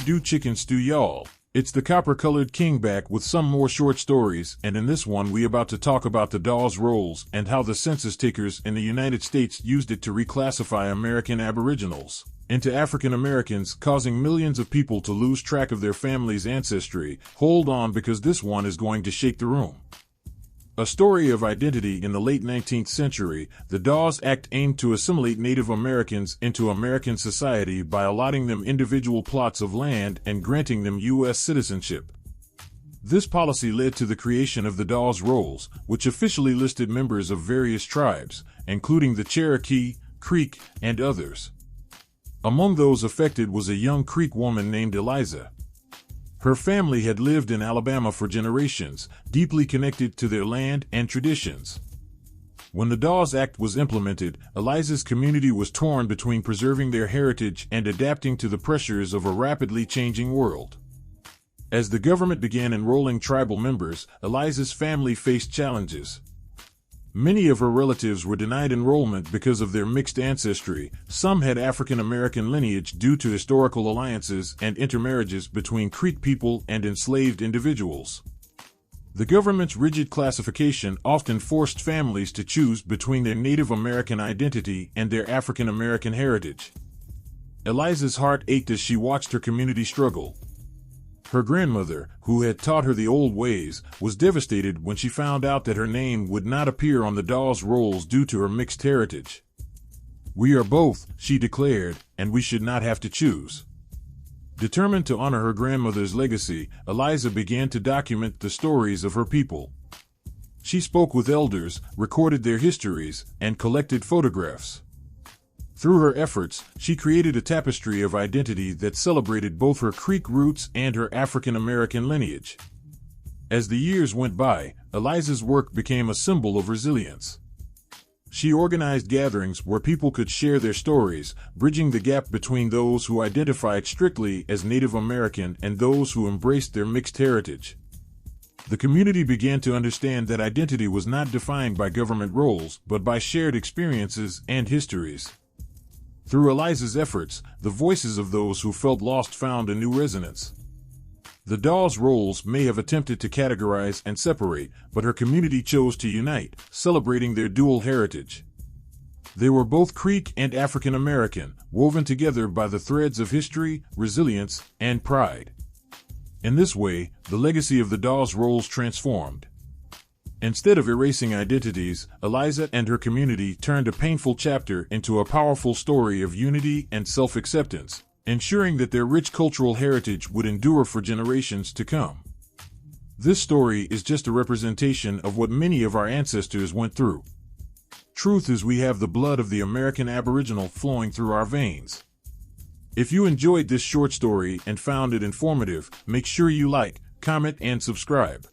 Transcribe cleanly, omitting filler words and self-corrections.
do chicken stew, y'all? It's the copper-colored king back with some more short stories, and in this one we about to talk about the Dawes rolls and how the census takers in the United States used it to reclassify American Aboriginals into African Americans, causing millions of people to lose track of their family's ancestry. Hold on, because this one is going to shake the room. A story of identity. In the late 19th century, the Dawes Act aimed to assimilate Native Americans into American society by allotting them individual plots of land and granting them U.S. citizenship. This policy led to the creation of the Dawes rolls, which officially listed members of various tribes, including the Cherokee, Creek, and others. Among those affected was a young Creek woman named Eliza. Her family had lived in Alabama for generations, deeply connected to their land and traditions. When the Dawes Act was implemented, Eliza's community was torn between preserving their heritage and adapting to the pressures of a rapidly changing world. As the government began enrolling tribal members, Eliza's family faced challenges. Many of her relatives were denied enrollment because of their mixed ancestry. Some had African American lineage due to historical alliances and intermarriages between Creek people and enslaved individuals. The government's rigid classification often forced families to choose between their Native American identity and their African American heritage. Eliza's heart ached as she watched her community struggle. Her grandmother, who had taught her the old ways, was devastated when she found out that her name would not appear on the Dawes rolls due to her mixed heritage. "We are both," she declared, "and we should not have to choose." Determined to honor her grandmother's legacy, Eliza began to document the stories of her people. She spoke with elders, recorded their histories, and collected photographs. Through her efforts, she created a tapestry of identity that celebrated both her Creek roots and her African American lineage. As the years went by, Eliza's work became a symbol of resilience. She organized gatherings where people could share their stories, bridging the gap between those who identified strictly as Native American and those who embraced their mixed heritage. The community began to understand that identity was not defined by government roles, but by shared experiences and histories. Through Eliza's efforts, the voices of those who felt lost found a new resonance. The Dawes rolls may have attempted to categorize and separate, but her community chose to unite, celebrating their dual heritage. They were both Creek and African American, woven together by the threads of history, resilience, and pride. In this way, the legacy of the Dawes rolls transformed. Instead of erasing identities, Eliza and her community turned a painful chapter into a powerful story of unity and self-acceptance, ensuring that their rich cultural heritage would endure for generations to come. This story is just a representation of what many of our ancestors went through. Truth is, we have the blood of the American Aboriginal flowing through our veins. If you enjoyed this short story and found it informative, make sure you like, comment, and subscribe.